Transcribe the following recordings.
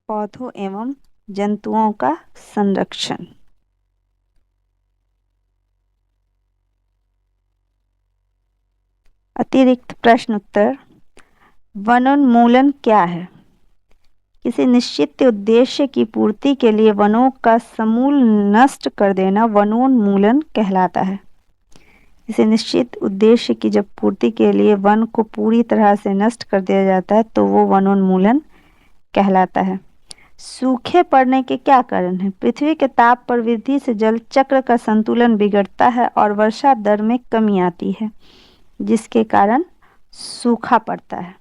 पौधों एवं जंतुओं का संरक्षण। अतिरिक्त प्रश्न उत्तर। वनोन्मूलन क्या है? किसी निश्चित उद्देश्य की पूर्ति के लिए वनों का समूल नष्ट कर देना वनोन्मूलन कहलाता है। किसी निश्चित उद्देश्य की जब पूर्ति के लिए वन को पूरी तरह से नष्ट कर दिया जाता है तो वो वनोन्मूलन कहलाता है। सूखे पड़ने के क्या कारण हैं? पृथ्वी के ताप पर वृद्धि से जल चक्र का संतुलन बिगड़ता है और वर्षा दर में कमी आती है, जिसके कारण सूखा पड़ता है।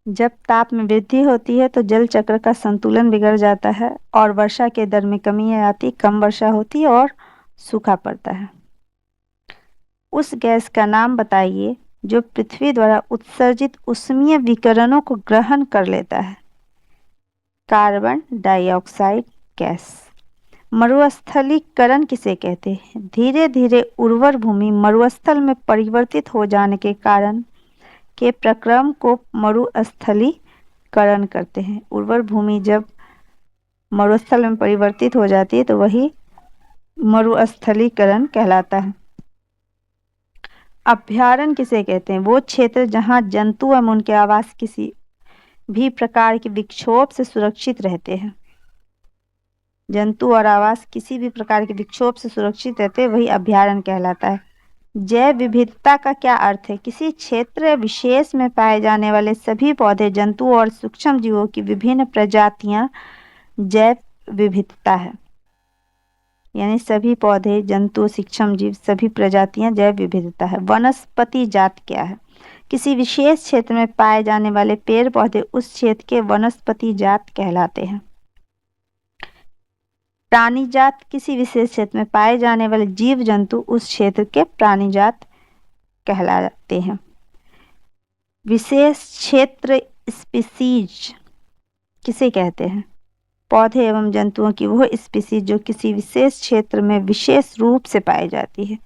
जब ताप में वृद्धि होती है तो जल चक्र का संतुलन बिगड़ जाता है और वर्षा के दर में कमी आती, कम वर्षा होती है और सूखा पड़ता है। उस गैस का नाम बताइए जो पृथ्वी द्वारा उत्सर्जित ऊष्मीय विकिरणों को ग्रहण कर लेता है। Carbon dioxide gas. मरुस्थलीकरण किसे कहते हैं? धीरे धीरे उर्वर भूमि मरुस्थल में परिवर्तित हो जाने के कारण के प्रक्रम को मरुस्थलीकरण करते हैं। उर्वर भूमि जब मरुस्थल में परिवर्तित हो जाती है तो वही मरुस्थलीकरण कहलाता है। अभयारण्य किसे कहते हैं? वो क्षेत्र जहाँ जंतु एवं उनके आवास किसी भी प्रकार के विक्षोभ से सुरक्षित रहते हैं। जंतु और आवास किसी भी प्रकार के विक्षोभ से सुरक्षित रहते हैं, वही अभयारण्य कहलाता है। जैव विविधता का क्या अर्थ है? किसी क्षेत्र विशेष में पाए जाने वाले सभी पौधे, जंतु और सूक्ष्म जीवों की विभिन्न प्रजातियां जैव विविधता है। यानी सभी पौधे, जंतु, सूक्ष्म जीव, सभी प्रजातियां जैव विविधता है। वनस्पति जात क्या है? किसी विशेष क्षेत्र में पाए जाने वाले पेड़ पौधे उस क्षेत्र के वनस्पति जात कहलाते हैं। प्राणी जात किसी विशेष क्षेत्र में पाए जाने वाले जीव जंतु उस क्षेत्र के प्राणी जात कहलाते हैं। विशेष क्षेत्र स्पीसीज किसे कहते हैं? पौधे एवं जंतुओं की वह स्पीसीज जो किसी विशेष क्षेत्र में विशेष रूप से पाई जाती है,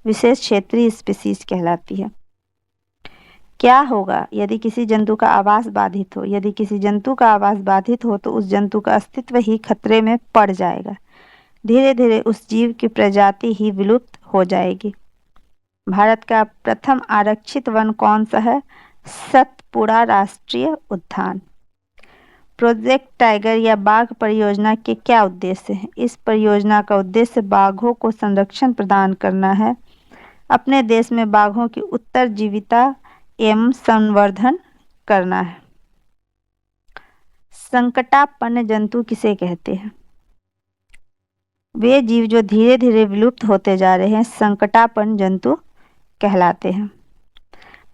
विशेष क्षेत्रीय स्पीसीज कहलाती है। क्या होगा यदि किसी जंतु का आवास बाधित हो? यदि किसी जंतु का आवास बाधित हो तो उस जंतु का अस्तित्व ही खतरे में पड़ जाएगा। धीरे धीरे उस जीव की प्रजाति ही विलुप्त हो जाएगी। भारत का प्रथम आरक्षित वन कौन सा है? सतपुड़ा राष्ट्रीय उद्यान। प्रोजेक्ट टाइगर या बाघ परियोजना के क्या उद्देश्य हैं? इस परियोजना का उद्देश्य बाघों को संरक्षण प्रदान करना है। अपने देश में बाघों की उत्तरजीविता एवं संवर्धन करना है। संकटापन्न जंतु किसे कहते हैं? वे जीव जो धीरे धीरे विलुप्त होते जा रहे हैं संकटापन्न जंतु कहलाते हैं।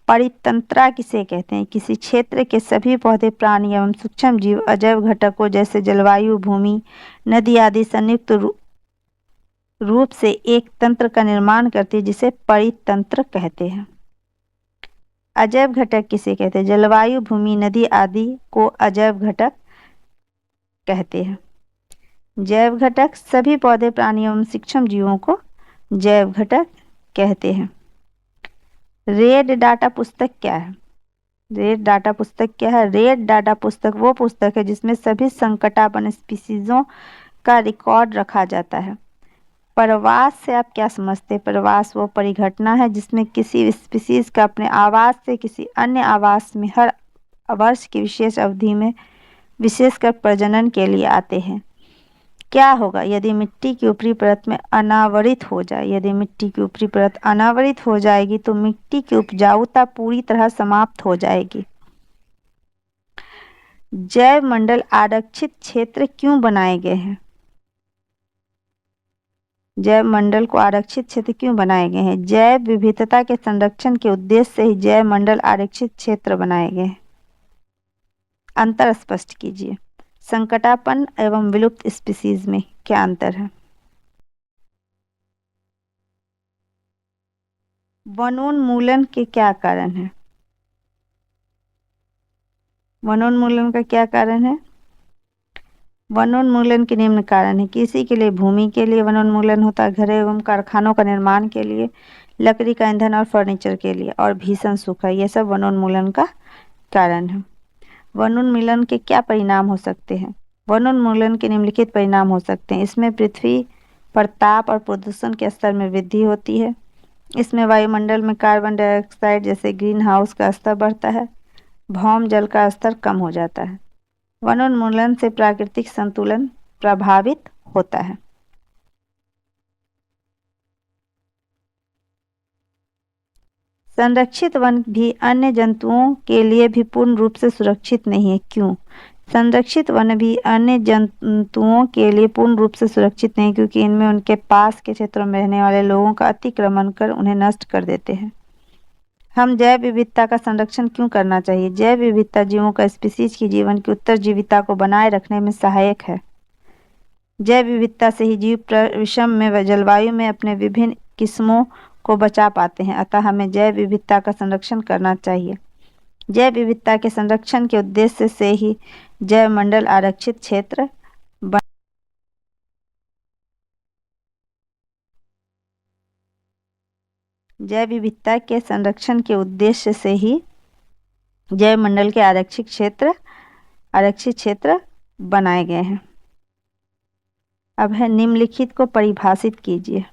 परितंत्रा किसे कहते हैं? किसी क्षेत्र के सभी पौधे, प्राणी एवं सूक्ष्म जीव अजैव घटकों जैसे जलवायु, भूमि, नदी आदि संयुक्त रूप से एक तंत्र का निर्माण करती है जिसे परितंत्र कहते हैं। अजैव घटक किसे कहते हैं? जलवायु, भूमि, नदी आदि को अजैव घटक कहते हैं। जैव घटक सभी पौधे, प्राणी एवं सूक्ष्म जीवों को जैव घटक कहते हैं। रेड डाटा पुस्तक क्या है? रेड डाटा पुस्तक क्या है? रेड डाटा पुस्तक वो पुस्तक है जिसमें सभी संकटापन्न स्पीसीजों का रिकॉर्ड रखा जाता है। प्रवास से आप क्या समझते हैं? प्रवास वो परिघटना है जिसमें किसी स्पीसीज का अपने आवास से किसी अन्य आवास में हर वर्ष की विशेष अवधि में विशेषकर प्रजनन के लिए आते हैं। क्या होगा यदि मिट्टी की ऊपरी परत में अनावरित हो जाए? यदि मिट्टी की ऊपरी परत अनावरित हो जाएगी तो मिट्टी की उपजाऊता पूरी तरह समाप्त हो जाएगी। जैव मंडल आरक्षित क्षेत्र क्यों बनाए गए हैं? जैव मंडल को आरक्षित क्षेत्र क्यों बनाए गए हैं? जैव विविधता के संरक्षण के उद्देश्य से ही जैव मंडल आरक्षित क्षेत्र बनाए गए हैं। अंतर स्पष्ट कीजिए। संकटापन्न एवं विलुप्त स्पीसीज में क्या अंतर है? वनोन्मूलन के क्या कारण है? वनोन्मूलन का क्या कारण है? वनोन्मूलन के निम्न कारण है। किसी के लिए भूमि के लिए वनोन्मूलन होता है, घर एवं कारखानों का निर्माण के लिए, लकड़ी का ईंधन और फर्नीचर के लिए, और भीषण सूखा, ये सब वनोन्मूलन का कारण है। वनोन्मूलन के क्या परिणाम हो सकते हैं? वनोन्मूलन के निम्नलिखित परिणाम हो सकते हैं। इसमें पृथ्वी पर ताप और प्रदूषण के स्तर में वृद्धि होती है। इसमें वायुमंडल में कार्बन डाइऑक्साइड जैसे ग्रीन हाउस का स्तर बढ़ता है। भौम जल का स्तर कम हो जाता है। वनोन्मूलन से प्राकृतिक संतुलन प्रभावित होता है। संरक्षित वन भी अन्य जंतुओं के लिए भी पूर्ण रूप से सुरक्षित नहीं है। क्यों? संरक्षित वन भी अन्य जंतुओं के लिए पूर्ण रूप से सुरक्षित नहीं, क्योंकि इनमें उनके पास के क्षेत्रों में रहने वाले लोगों का अतिक्रमण कर उन्हें नष्ट कर देते हैं। हम जैव विविधता का संरक्षण क्यों करना चाहिए? जैव विविधता जीवों का स्पीशीज की जीवन की उत्तरजीविता को बनाए रखने में सहायक है। जैव विविधता से ही जीव विषम में व जलवायु में अपने विभिन्न किस्मों को बचा पाते हैं। अतः हमें जैव विविधता का संरक्षण करना चाहिए। जैव विविधता के संरक्षण के उद्देश्य से ही जैव मंडल आरक्षित क्षेत्र जैव विविधता के संरक्षण के उद्देश्य से ही जैव मंडल के आरक्षित क्षेत्र बनाए गए हैं। अब है निम्नलिखित को परिभाषित कीजिए।